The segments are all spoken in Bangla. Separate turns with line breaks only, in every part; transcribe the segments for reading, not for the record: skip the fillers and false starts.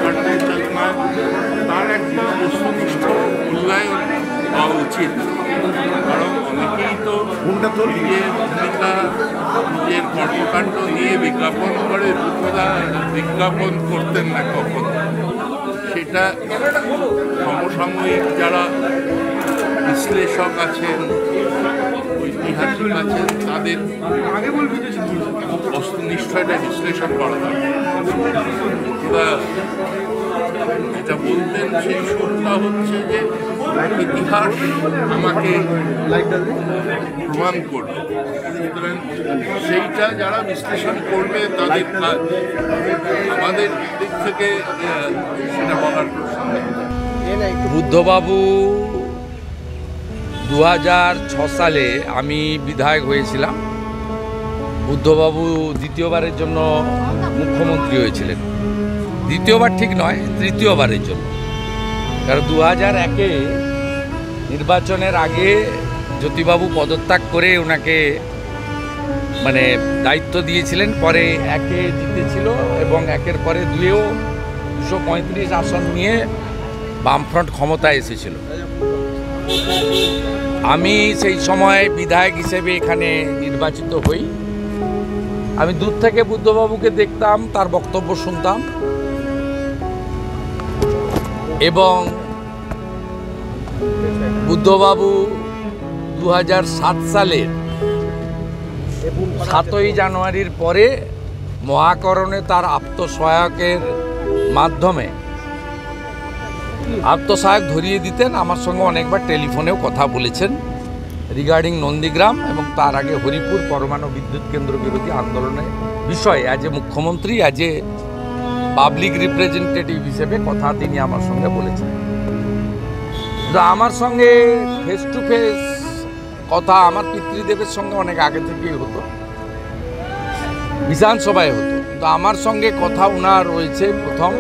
পার্টির চেতনায় তার একটা বস্তুনিষ্ঠ মূল্যায়ন হওয়া উচিত। কারণ অনেকেই তো নিজের ভূমিকা, নিজের কর্মকাণ্ড নিয়ে বিজ্ঞাপন করে, রূপদা বিজ্ঞাপন করতেন না কখন। সেটা সমসাময়িক যারা বিশ্লেষক আছেন, ঐতিহাসিক আছেন, তাদের বস্তুনিষ্ঠতা বিশ্লেষণ করা দরকার। যেটা বলতেন সেই সুরটা হচ্ছে যে ইতিহাস আমাকে প্রমাণ করবে, সুতরাং সেইটা যারা বিশ্লেষণ করবে তাদের কাজ। আমাদের দিক থেকে সেটা বলার প্রশ্ন নেই।
বুদ্ধবাবু 2006 সালে আমি বিধায়ক হয়েছিলাম। বুদ্ধবাবু দ্বিতীয়বারের জন্য মুখ্যমন্ত্রী হয়েছিলেন। দ্বিতীয়বার ঠিক নয়, তৃতীয়বারের জন্য। কারণ 2001-এ নির্বাচনের আগে জ্যোতিবাবু পদত্যাগ করে ওনাকে দায়িত্ব দিয়েছিলেন। পরে 1-এ জিতেছিল এবং 1-এর পরে 2-এও 235 আসন নিয়ে বামফ্রন্ট ক্ষমতায় এসেছিল। আমি সেই সময় বিধায়ক হিসেবে এখানে নির্বাচিত হই। আমি দূর থেকে বুদ্ধবাবুকে দেখতাম, তার বক্তব্য শুনতাম এবং বুদ্ধবাবু 2007 সালের 7ই জানুয়ারির পরে মহাকরণে তার আত্মসহায়কের মাধ্যমে আত্মসহায়ক ধরিয়ে দিতেন। আমার সঙ্গে অনেকবার টেলিফোনেও কথা বলেছেন রিগার্ডিং নন্দীগ্রাম এবং তার আগে হরিপুর পরমাণু বিদ্যুৎ কেন্দ্র বিরোধী আন্দোলনের বিষয়ে অ্যাজ এ মুখ্যমন্ত্রী, অ্যাজ এ পাবলিক রিপ্রেজেন্টেটিভ হিসেবে কথা তিনি আমার সঙ্গে বলেছেন। তো আমার সঙ্গে ফেস টু ফেস কথা আমার পিতৃদেবের সঙ্গে অনেক আগে থেকেই হতো, বিধানসভায় হতো। তো আমার সঙ্গে কথা ওনার রয়েছে প্রথম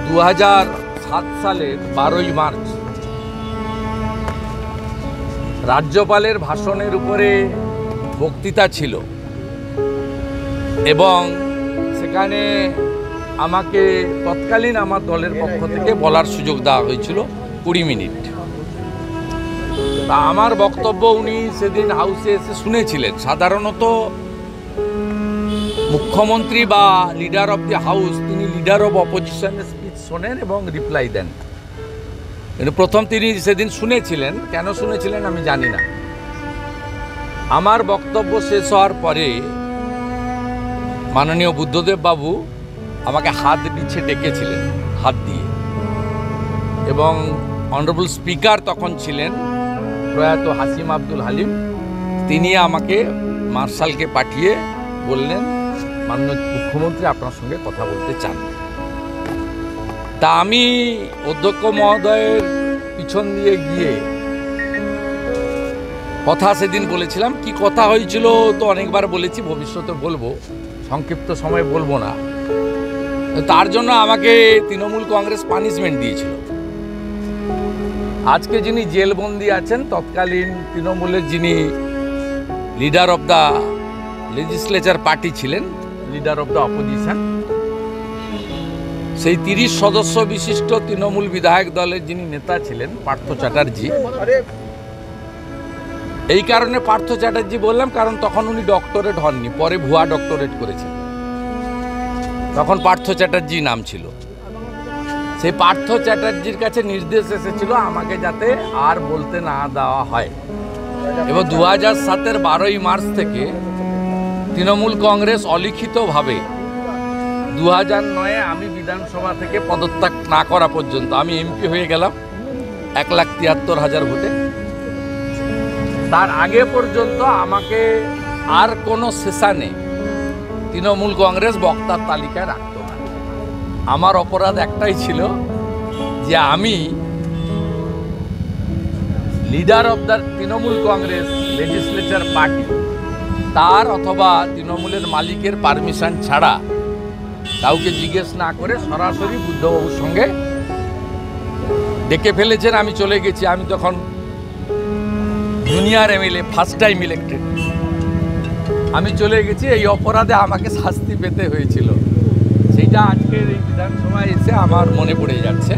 2007 সালের 12ই মার্চ রাজ্যপালের ভাষণের উপরে বক্তৃতা ছিল এবং সেখানে আমাকে তৎকালীন আমার দলের পক্ষ থেকে বলার সুযোগ দেওয়া হয়েছিল 20 মিনিট। তা আমার বক্তব্য উনি সেদিন হাউসে এসে শুনেছিলেন। সাধারণত মুখ্যমন্ত্রী বা লিডার অফ দি হাউস তিনি লিডার অফ অপোজিশনের স্পিচ শোনেন এবং রিপ্লাই দেন। কিন্তু প্রথম তিনি সেদিন শুনেছিলেন, কেন শুনেছিলেন আমি জানি না। আমার বক্তব্য শেষ হওয়ার পরে মাননীয় বুদ্ধদেব বাবু আমাকে হাত পিছে ডেকেছিলেন, হাত দিয়ে, এবং অনারেবল স্পিকার তখন ছিলেন প্রয়াত হাসিম আব্দুল হালিম। তিনি আমাকে মার্শালকে পাঠিয়ে বললেন, মাননীয় মুখ্যমন্ত্রী আপনার সঙ্গে কথা বলতে চান। তা আমি অধ্যক্ষ মহোদয়ের পিছন দিয়ে গিয়ে কথা সেদিন বলেছিলাম। কি কথা হয়েছিল তো অনেকবার বলেছি, ভবিষ্যতে বলবো, সংক্ষিপ্ত সময় বলবো না। তার জন্য আমাকে তৃণমূল কংগ্রেস পানিশমেন্ট দিয়েছিল। আজকে যিনি জেলবন্দি আছেন তৎকালীন তৃণমূলের যিনি leader of the legislature party ছিলেন, লিডার অফ দ্য অপোজিশন, সেই 30 সদস্য বিশিষ্ট তৃণমূল বিধায়ক দলের যিনি নেতা ছিলেন পার্থ চ্যাটার্জি। এই কারণে পার্থ চ্যাটার্জি বললাম, কারণ তখন উনি ডক্টরেট হননি, পরে ভুয়া ডক্টরেট করেছেন। তখন পার্থ চ্যাটার্জি নাম ছিল। সেই পার্থ চ্যাটার্জির কাছে নির্দেশ এসেছিল আমাকে যাতে আর বলতে না দেওয়া হয়। এবং 2007-এর 12ই মার্চ থেকে তৃণমূল কংগ্রেস অলিখিতভাবে 2009-এ আমি বিধানসভা থেকে পদত্যাগ না করা পর্যন্ত, আমি এমপি হয়ে গেলাম 1,73,000 ভোটে, তার আগে পর্যন্ত আমাকে আর কোনো সেশনে তৃণমূল কংগ্রেস বক্তার তালিকায় রাখত না। আমার অপরাধ একটাই ছিল যে আমি leader of the Trinamool Congress legislature party তার অথবা তৃণমূলের মালিকের পারমিশন ছাড়া কাউকে জিজ্ঞেস না করে সরাসরি বুদ্ধবাবুর সঙ্গে ডেকে ফেলেছেন। আমি চলে গেছি। আমি তখন junior MLA, first time elected. আমি চলে গেছি। এই অপরাধে আমাকে শাস্তি পেতে হয়েছিল। সেই এইটা আজকের এই বিধানসভায় এসে আমার মনে পড়ে যাচ্ছে